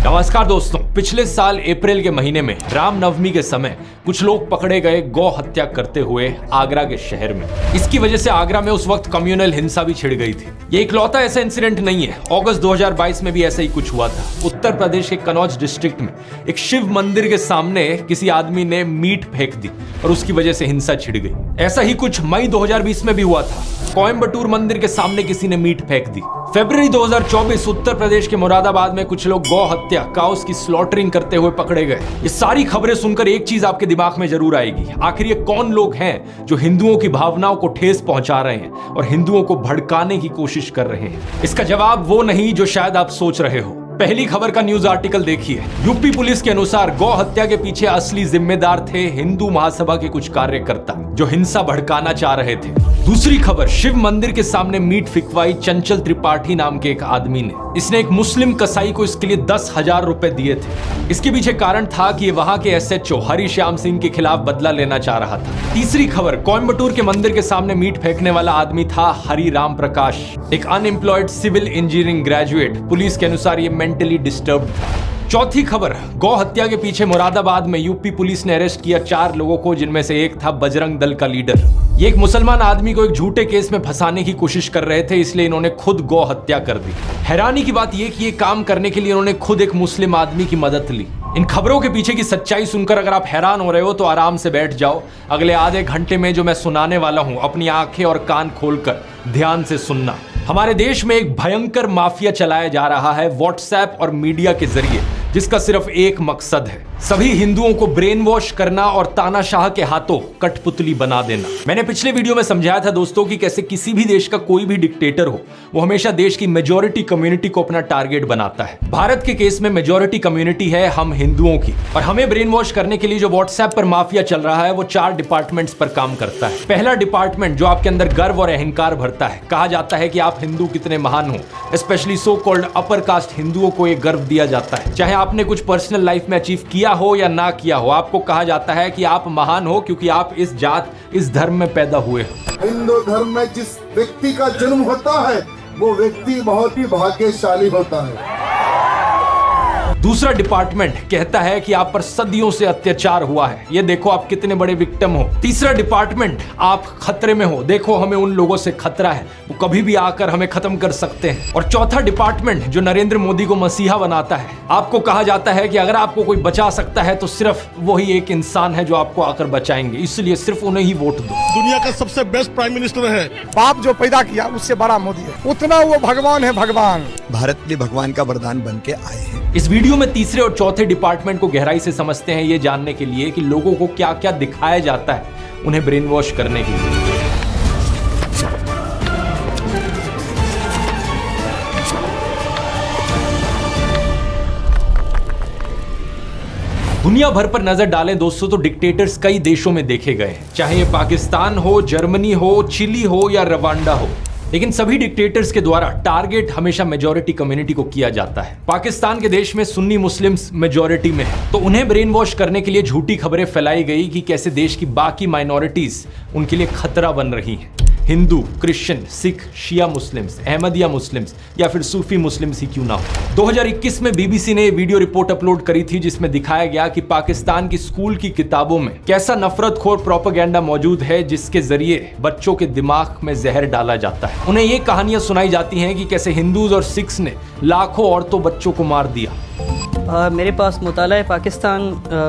नमस्कार दोस्तों, पिछले साल अप्रैल के महीने में रामनवमी के समय कुछ लोग पकड़े गए गौ हत्या करते हुए आगरा के शहर में। इसकी वजह से आगरा में उस वक्त कम्युनल हिंसा भी छिड़ गई थी। ये इकलौता ऐसा इंसिडेंट नहीं है। अगस्त 2022 में भी ऐसा ही कुछ हुआ था। उत्तर प्रदेश के कनौज डिस्ट्रिक्ट में एक शिव मंदिर के सामने किसी आदमी ने मीट फेंक दी और उसकी वजह से हिंसा छिड़ गई। ऐसा ही कुछ मई 2020 में भी हुआ था। कोयम्बटूर मंदिर के सामने किसी ने मीट फेंक दी। फरवरी 2024 उत्तर प्रदेश के मुरादाबाद में कुछ लोग गौ हत्या काउस की स्लॉटरिंग करते हुए पकड़े गए। ये सारी खबरें सुनकर एक चीज आपके दिमाग में जरूर आएगी, आखिर ये कौन लोग हैं जो हिंदुओं की भावनाओं को ठेस पहुंचा रहे हैं और हिंदुओं को भड़काने की कोशिश कर रहे हैं। इसका जवाब वो नहीं जो शायद आप सोच रहे हो। पहली खबर का न्यूज आर्टिकल देखिए। यूपी पुलिस के अनुसार गौ हत्या के पीछे असली जिम्मेदार थे हिंदू महासभा के कुछ कार्यकर्ता जो हिंसा भड़काना चाह रहे थे। दूसरी खबर, शिव मंदिर के सामने मीट फिकवाई चंचल त्रिपाठी नाम के एक आदमी ने। इसने एक मुस्लिम कसाई को इसके लिए 10,000 रुपए दिए थे। इसके पीछे कारण था कि ये वहां के SHO हरिश्याम सिंह के खिलाफ बदला लेना चाह रहा था। तीसरी खबर, कोयम्बटूर के मंदिर के सामने मीट फेंकने वाला आदमी था हरिराम प्रकाश, एक unemployed civil engineering graduate. Police के अनुसार ये मेंटली डिस्टर्ब था। चौथी खबर, गौ हत्या के पीछे मुरादाबाद में यूपी पुलिस ने अरेस्ट किया 4 लोगों को, जिनमें से एक था बजरंग दल का लीडर। ये एक मुसलमान आदमी को एक झूठे केस में फंसाने की कोशिश कर रहे थे, इसलिए इन्होंने खुद गौ हत्या कर दी। हैरानी की बात यह कि ये काम करने के लिए इन्होंने खुद एक मुस्लिम आदमी की मदद ली। इन खबरों के पीछे की सच्चाई सुनकर अगर आप हैरान हो रहे हो तो आराम से बैठ जाओ। अगले आधे घंटे में जो मैं सुनाने वाला हूं, अपनी आंखें और कान खोलकर ध्यान से सुनना। हमारे देश में एक भयंकर माफिया चलाया जा रहा है व्हाट्सएप और मीडिया के जरिए, जिसका सिर्फ एक मकसद है, सभी हिंदुओं को ब्रेन वॉश करना और तानाशाह के हाथों कठपुतली बना देना। मैंने पिछले वीडियो में समझाया था दोस्तों कि कैसे किसी भी देश का कोई भी डिक्टेटर हो, वो हमेशा देश की मेजॉरिटी कम्युनिटी को अपना टारगेट बनाता है। भारत के केस में मेजॉरिटी कम्युनिटी है हम हिंदुओं की, और हमें ब्रेन वॉश करने के लिए जो व्हाट्सएप पर माफिया चल रहा है वो 4 डिपार्टमेंट्स पर काम करता है। पहला डिपार्टमेंट जो आपके अंदर गर्व और अहंकार भरता है। कहा जाता है कि आप हिंदू कितने महान हो। Specially so called upper caste हिंदुओं को एक गर्व दिया जाता है। चाहे आपने कुछ पर्सनल लाइफ में अचीव किया हो या ना किया हो, आपको कहा जाता है कि आप महान हो क्योंकि आप इस जात, इस धर्म में पैदा हुए हो। हिंदू धर्म में जिस व्यक्ति का जन्म होता है वो व्यक्ति बहुत ही भाग्यशाली होता है। दूसरा डिपार्टमेंट कहता है कि आप पर सदियों से अत्याचार हुआ है, ये देखो आप कितने बड़े विक्टिम हो। तीसरा डिपार्टमेंट, आप खतरे में हो, देखो हमें उन लोगों से खतरा है, वो कभी भी आकर हमें खत्म कर सकते हैं। और चौथा डिपार्टमेंट जो नरेंद्र मोदी को मसीहा बनाता है, आपको कहा जाता है कि अगर आपको कोई बचा सकता है तो सिर्फ वही एक इंसान है जो आपको आकर बचाएंगे, इसलिए सिर्फ उन्हें ही वोट दो। दुनिया का सबसे बेस्ट प्राइम मिनिस्टर है। बाप जो पैदा किया उससे बड़ा मोदी है, उतना वो भगवान है। भगवान भारत के भगवान का वरदान बन के आए हैं। इस वीडियो में तीसरे और चौथे डिपार्टमेंट को गहराई से समझते हैं, ये जानने के लिए कि लोगों को क्या क्या दिखाया जाता है उन्हें ब्रेन वॉश करने के लिए। दुनिया भर पर नजर डालें दोस्तों तो डिक्टेटर्स कई देशों में देखे गए हैं, चाहे ये पाकिस्तान हो, जर्मनी हो, चिली हो या रवांडा हो, लेकिन सभी डिक्टेटर्स के द्वारा टारगेट हमेशा मेजॉरिटी कम्युनिटी को किया जाता है। पाकिस्तान के देश में सुन्नी मुस्लिम्स मेजॉरिटी में है, तो उन्हें ब्रेन वॉश करने के लिए झूठी खबरें फैलाई गई कि कैसे देश की बाकी माइनॉरिटीज उनके लिए खतरा बन रही हैं। हिंदू, क्रिश्चियन, सिख, शिया मुस्लिम्स, अहमदिया मुस्लिम्स या फिर सूफी मुस्लिम्स ही क्यों ना हो। 2021 में BBC ने वीडियो रिपोर्ट अपलोड करी थी जिसमें दिखाया गया कि पाकिस्तान की स्कूल की किताबों में कैसा नफरतखोर प्रोपेगेंडा मौजूद है, जिसके जरिए बच्चों के दिमाग में जहर डाला जाता है। उन्हें ये कहानियां सुनाई जाती हैं कि कैसे हिंदूज और सिख्स ने लाखों औरतों बच्चों को मार दिया। मेरे पास मुताला पाकिस्तान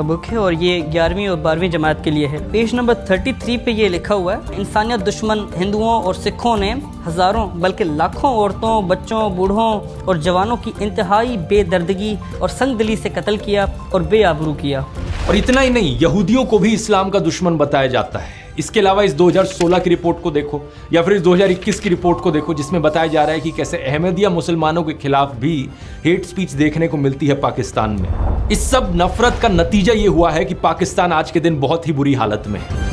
बुक है और ये 11वीं और 12वीं जमात के लिए है। पेज नंबर 33 पे ये लिखा हुआ है, इंसानियत दुश्मन हिंदुओं और सिखों ने हज़ारों बल्कि लाखों औरतों, बच्चों, बूढ़ों और जवानों की इंतहाई बेदर्दगी और संगदिली से कत्ल किया और बेआबरू किया। और इतना ही नहीं, यहूदियों को भी इस्लाम का दुश्मन बताया जाता है। इसके अलावा इस 2016 की रिपोर्ट को देखो या फिर इस 2021 की रिपोर्ट को देखो, जिसमें बताया जा रहा है कि कैसे अहमदिया मुसलमानों के खिलाफ भी हेट स्पीच देखने को मिलती है पाकिस्तान में। इस सब नफरत का नतीजा ये हुआ है कि पाकिस्तान आज के दिन बहुत ही बुरी हालत में है।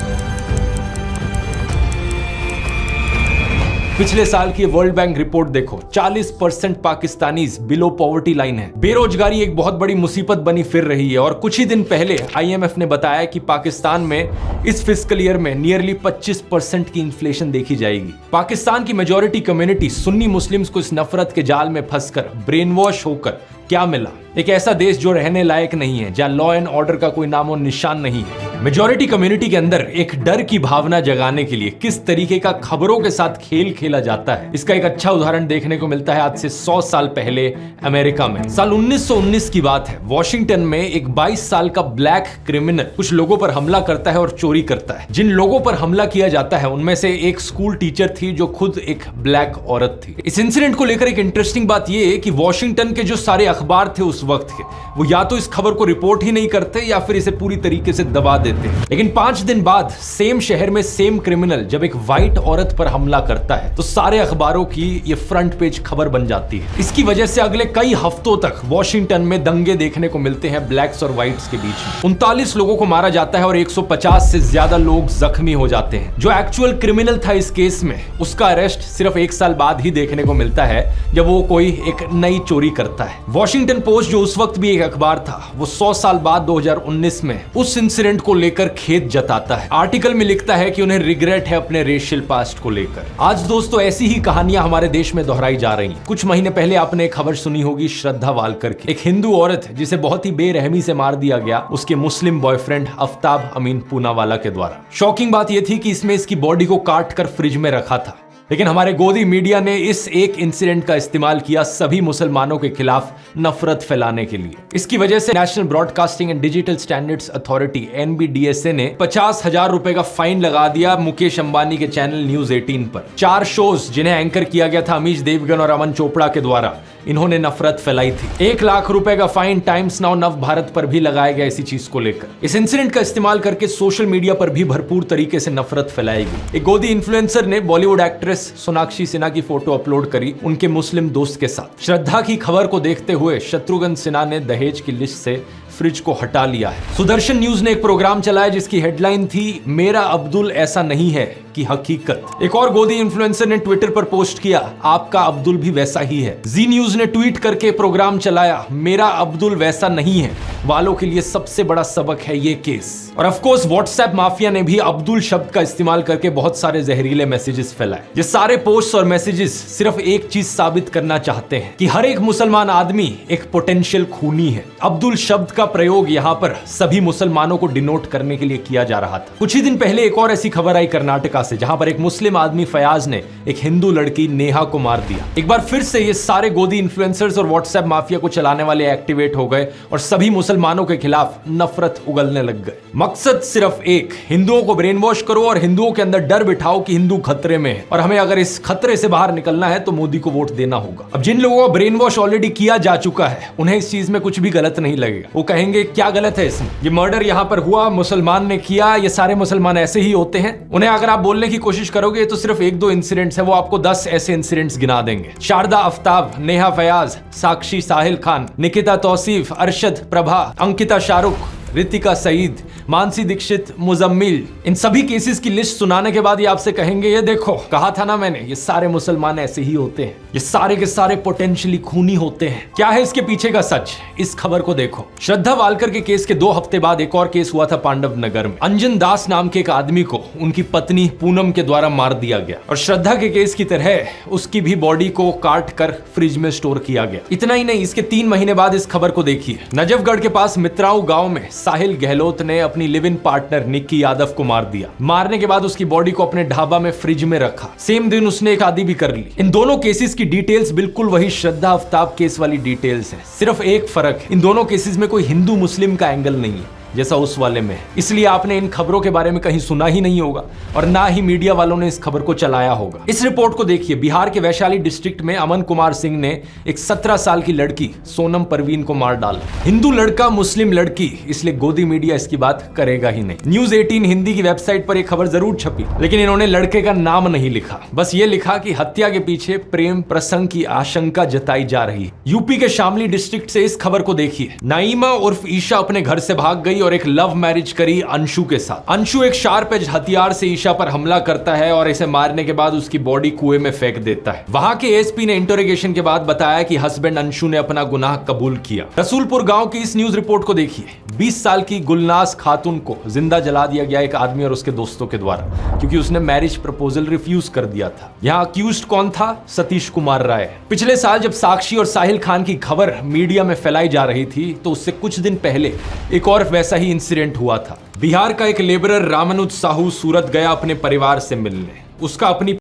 पिछले साल की वर्ल्ड बैंक रिपोर्ट देखो, 40% पाकिस्तानीज बिलो पॉवर्टी लाइन है। बेरोजगारी एक बहुत बड़ी मुसीबत बनी फिर रही है और कुछ ही दिन पहले IMF ने बताया कि पाकिस्तान में इस फिस्कल ईयर में नियरली 25% की इन्फ्लेशन देखी जाएगी। पाकिस्तान की मेजॉरिटी कम्युनिटी सुन्नी मुस्लिम्स को इस नफरत के जाल में फंसकर ब्रेन वॉश होकर क्या मिला? एक ऐसा देश जो रहने लायक नहीं है, जहां लॉ एंड ऑर्डर का कोई नामो निशान नहीं है। मेजॉरिटी कम्युनिटी के अंदर एक डर की भावना जगाने के लिए किस तरीके का खबरों के साथ खेल खेला जाता है, इसका एक अच्छा उदाहरण देखने को मिलता है आज से 100 साल पहले अमेरिका में। साल 1919 की बात है। वॉशिंगटन में एक 22 साल का ब्लैक क्रिमिनल कुछ लोगों पर हमला करता है और चोरी करता है। जिन लोगों पर हमला किया जाता है उनमें से एक स्कूल टीचर थी जो खुद एक ब्लैक औरत थी। इस इंसिडेंट को लेकर एक इंटरेस्टिंग बात यह है कि वॉशिंगटन के जो सारे अखबार थे उस वक्त के, वो या तो इस खबर को रिपोर्ट ही नहीं करते या फिर इसे पूरी तरीके से दबा देते। लेकिन 5 दिन बाद सेम शहर में सेम क्रिमिनल जब एक व्हाइट औरत पर हमला करता है तो सारे अखबारों की ये फ्रंट पेज खबर बन जाती है। इसकी वजह से अगले कई हफ्तों तक वॉशिंगटन में दंगे देखने को मिलते हैं ब्लैक्स और व्हाइट्स के बीच में। 39 लोगों को मारा जाता है और 150 से ज्यादा लोग जख्मी हो जाते हैं। जो एक्चुअल क्रिमिनल था इस केस में, उसका अरेस्ट सिर्फ 1 साल बाद ही देखने को मिलता है जब वो कोई एक नई चोरी करता है। वॉशिंगटन पोस्ट जो उस वक्त भी एक अखबार था, वो 100 साल बाद 2019 में उस इंसिडेंट को लेकर खेद जताता है। आर्टिकल में लिखता है कि उन्हें रिग्रेट है अपने रेशियल पास्ट को लेकर। आज दोस्तों ऐसी ही कहानियां हमारे देश में दोहराई जा रही हैं। कुछ महीने पहले आपने एक खबर सुनी होगी श्रद्धा वालकर की, एक हिंदू औरत जिसे बहुत ही बेरहमी से मार दिया गया उसके मुस्लिम बॉयफ्रेंड आफ्ताब अमीन पूनावाला के द्वारा। शॉकिंग बात यह थी कि इसमें इसकी बॉडी को काट कर फ्रिज में रखा था, लेकिन हमारे गोदी मीडिया ने इस एक इंसिडेंट का इस्तेमाल किया सभी मुसलमानों के खिलाफ नफरत फैलाने के लिए। इसकी वजह से national broadcasting and digital standards authority NBDSA ने 50,000 रुपए का फाइन लगा दिया मुकेश अंबानी के चैनल न्यूज 18 पर। 4 शोज जिन्हें एंकर किया गया था अमीश देवगन और अमन चोपड़ा के द्वारा, इन्होंने नफरत फैलाई थी। 1 लाख रुपए का फाइन टाइम्स नाउ नव भारत पर भी लगाया गया इसी चीज को लेकर। इस इंसिडेंट का इस्तेमाल करके सोशल मीडिया पर भी भरपूर तरीके से नफरत फैलाई गई। एक गोदी इन्फ्लुएंसर ने बॉलीवुड एक्ट्रेस सोनाक्षी सिन्हा की फोटो अपलोड करी उनके मुस्लिम दोस्त के साथ। श्रद्धा की खबर को देखते हुए शत्रुघ्न सिन्हा ने दहेज की लिस्ट से फ्रिज को हटा लिया है। सुदर्शन न्यूज ने एक प्रोग्राम चलाया जिसकी हेडलाइन थी मेरा अब्दुल ऐसा नहीं है की हकीकत। एक और गोदी इन्फ्लुएंसर ने ट्विटर पर पोस्ट किया आपका अब्दुल भी वैसा ही है। जी न्यूज ने ट्वीट करके प्रोग्राम चलाया मेरा अब्दुल वैसा नहीं है वालों के लिए सबसे बड़ा सबक है ये केस। और ऑफ कोर्स व्हाट्सएप माफिया ने भी अब्दुल शब्द का इस्तेमाल करके बहुत सारे जहरीले मैसेजेस फैलाए। ये सारे पोस्ट और मैसेजेस सिर्फ एक चीज साबित करना चाहते हैं कि हर एक मुसलमान आदमी एक पोटेंशियल खूनी है। अब्दुल शब्द का प्रयोग यहाँ पर सभी मुसलमानों को डिनोट करने के लिए किया जा रहा था। कुछ ही दिन पहले एक और ऐसी खबर आई कर्नाटका से, जहां पर एक मुस्लिम आदमी फयाज ने एक हिंदू लड़की नेहा को मार दिया। एक बार फिर से ये सारे गोदी इन्फ्लुएंसर्स और व्हाट्सएप माफिया को चलाने वाले एक्टिवेट हो गए और सभी मुसलमानों के खिलाफ नफरत उगलने लग गए। मकसद सिर्फ एक, हिंदुओं को ब्रेन वॉश करो और हिंदुओं के अंदर डर बिठाओ कि हिंदू खतरे में है और हमें अगर इस खतरे से बाहर निकलना है तो मोदी को वोट देना होगा। अब जिन लोगों को ब्रेन वॉश ऑलरेडी किया जा चुका है उन्हें इस चीज में कुछ भी गलत नहीं लगेगा। वो कहेंगे क्या गलत है इसमें, ये मर्डर यहाँ पर हुआ, मुसलमान ने किया, ये सारे मुसलमान ऐसे ही होते हैं। उन्हें अगर आप बोलने की कोशिश करोगे तो सिर्फ 1-2 इंसिडेंट्स है, वो आपको 10 ऐसे इंसिडेंट्स गिना देंगे। शारदा आफ्ताब, नेहा फयाज, साक्षी साहिल खान, निकिता तौसीफ, अरशद प्रभा, अंकिता शाहरुख, रितिका सईद, मानसी दीक्षित, मुजम्मिल, इन सभी केसेस की लिस्ट सुनाने के बाद ये आपसे कहेंगे ये देखो कहा था ना मैंने, ये सारे मुसलमान ऐसे ही होते हैं, ये सारे के सारे पोटेंशियली खूनी होते हैं। क्या है इसके पीछे का सच, इस खबर को देखो। श्रद्धा वालकर के केस के 2 हफ्ते बाद एक और केस हुआ था पांडव नगर में। अंजन दास नाम के एक आदमी को उनकी पत्नी पूनम के द्वारा मार दिया गया और श्रद्धा के केस की तरह उसकी भी बॉडी को काट कर फ्रिज में स्टोर किया गया। इतना ही नहीं, इसके 3 महीने बाद इस खबर को देखिए। नजफगढ़ के पास मित्राऊ गांव में साहिल गहलोत ने अपनी live in partner Nikki Yadav को मार दिया। मारने के बाद उसकी बॉडी को अपने ढाबा में फ्रिज में रखा। सेम दिन उसने एक शादी भी कर ली। इन दोनों केसेस की डिटेल्स बिल्कुल वही श्रद्धा आफ्ताब केस वाली डिटेल्स हैं। सिर्फ एक फर्क है, इन दोनों केसेस में कोई हिंदू मुस्लिम का एंगल नहीं है जैसा उस वाले में। इसलिए आपने इन खबरों के बारे में कहीं सुना ही नहीं होगा और ना ही मीडिया वालों ने इस खबर को चलाया होगा। इस रिपोर्ट को देखिए। बिहार के वैशाली डिस्ट्रिक्ट में अमन कुमार सिंह ने एक 17 साल की लड़की सोनम परवीन को मार डाला। हिंदू लड़का मुस्लिम लड़की, इसलिए गोदी मीडिया इसकी बात करेगा ही नहीं। न्यूज 18 हिंदी की वेबसाइट पर एक खबर जरूर छपी, लेकिन इन्होंने लड़के का नाम नहीं लिखा। बस ये लिखा कि हत्या के पीछे प्रेम प्रसंग की आशंका जताई जा रही है। यूपी के शामली डिस्ट्रिक्ट से इस खबर को देखिए। नाइमा उर्फ ईशा अपने घर से भाग गई गई और एक लव मैरिज करी अंशु के साथ। अंशु एक शार्प एज हथियार से ईशा पर हमला करता है और इसे मारने के बाद उसकी बॉडी कुएं में फेंक देता है। वहां के एसपी ने इंटरोगेशन के बाद बताया कि हस्बैंड अंशु ने अपना गुनाह कबूल किया। रसूलपुर गांव की इस न्यूज रिपोर्ट को देखिए। 20 साल की गुलनाज खातून को जिंदा जला दिया गया एक आदमी और उसके दोस्तों के द्वारा, क्योंकि उसने मैरिज प्रपोजल रिफ्यूज कर दिया था। यहाँ अक्यूज्ड कौन था? सतीश कुमार राय। पिछले साल जब साक्षी और साहिल खान की खबर मीडिया में फैलाई जा रही थी तो उससे कुछ दिन पहले एक और वैसा ही इंसिडेंट हुआ था। बिहार का एक लेबरर रामानुज साहू सूरत गया अपने परिवार से मिलने। उसका अपनी